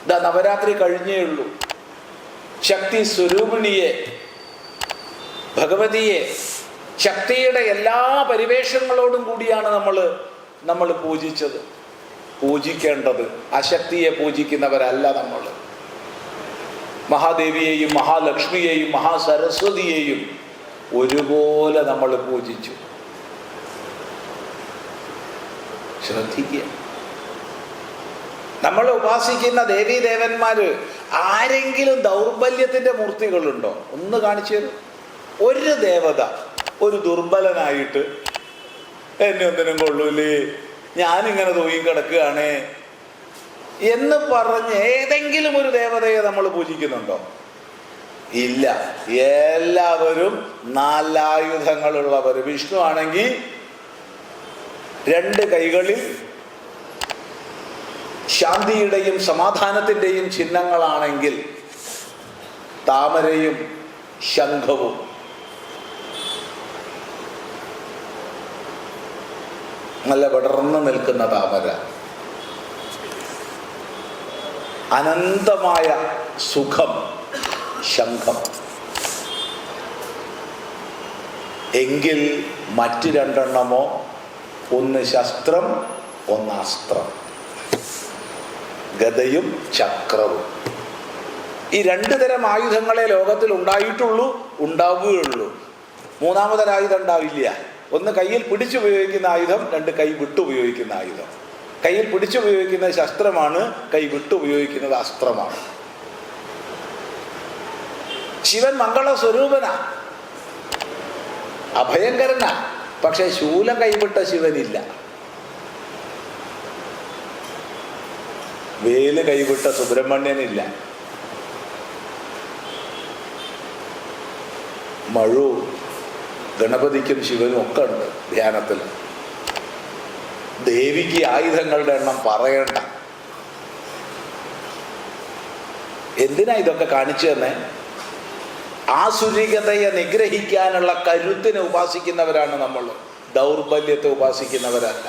ഇതാ നവരാത്രി കഴിഞ്ഞേ ഉള്ളൂ. ശക്തി സ്വരൂപിണിയെ, ഭഗവതിയെ, ശക്തിയുടെ എല്ലാ പരിവേഷങ്ങളോടും കൂടിയാണ് നമ്മൾ പൂജിച്ചത്. പൂജിക്കേണ്ടത് അശക്തിയെ പൂജിക്കുന്നവരല്ല നമ്മൾ. മഹാദേവിയെയും മഹാലക്ഷ്മിയെയും മഹാസരസ്വതിയെയും ഒരുപോലെ നമ്മൾ പൂജിച്ചു. ശ്രദ്ധിക്കുക, നമ്മൾ ഉപാസിക്കുന്ന ദേവീദേവന്മാര് ആരെങ്കിലും ദൗർബല്യത്തിന്റെ മൂർത്തികളുണ്ടോ? ഒന്ന് കാണിച്ചു തരും. ഒരു ദേവത ഒരു ദുർബലനായിട്ട് എന്നെ ഒന്നിനും കൊള്ളൂലേ, ഞാനിങ്ങനെ തൂങ്ങി കിടക്കുകയാണ് എന്ന് പറഞ്ഞ് ഏതെങ്കിലും ഒരു ദേവതയെ നമ്മൾ പൂജിക്കുന്നുണ്ടോ? ഇല്ല. എല്ലാവരും നാലായുധങ്ങളുള്ളവർ. വിഷ്ണു ആണെങ്കിൽ 2 കൈകളിൽ ശാന്തിയുടെയും സമാധാനത്തിൻ്റെയും ചിഹ്നങ്ങളാണെങ്കിൽ താമരയും ശംഖവും. നല്ല വിടർന്നു നിൽക്കുന്ന താമര, അനന്തമായ സുഖം ശംഖം. എങ്കിൽ മറ്റ് 2 എണ്ണമോ? ഒന്ന് ശസ്ത്രം, ഒന്ന് അസ്ത്രം. ഗദയും ചക്രവും. ഈ 2 തരം ആയുധങ്ങളെ ലോകത്തിൽ ഉണ്ടായിട്ടുള്ളൂ, ഉണ്ടാവുകയുള്ളൂ. മൂന്നാമതൊരായുധം ഉണ്ടാവില്ല. ഒന്ന് കയ്യിൽ പിടിച്ചുപയോഗിക്കുന്ന ആയുധം, 2 കൈ വിട്ടുപയോഗിക്കുന്ന ആയുധം. കയ്യിൽ പിടിച്ചുപയോഗിക്കുന്നത് ശസ്ത്രമാണ്, കൈ വിട്ടുപയോഗിക്കുന്നത് അസ്ത്രമാണ്. ശിവൻ മംഗള സ്വരൂപനാ, അഭയങ്കരനാ. പക്ഷെ ശൂലം കൈവിട്ട ശിവനില്ല, വേല് കൈവിട്ട സുബ്രഹ്മണ്യനില്ല, മഴു ഗണപതിക്കും ശിവനും ഒക്കെ ഉണ്ട് ധ്യാനത്തിൽ. ദേവിക്ക് ആയുധങ്ങളുടെ എണ്ണം പറയണ്ട. എന്തിനാ ഇതൊക്കെ കാണിച്ചു തന്നെ? ആസുരികതയെ നിഗ്രഹിക്കാനുള്ള കരുത്തിനെ ഉപാസിക്കുന്നവരാണ് നമ്മൾ, ദൗർബല്യത്തെ ഉപാസിക്കുന്നവരല്ല.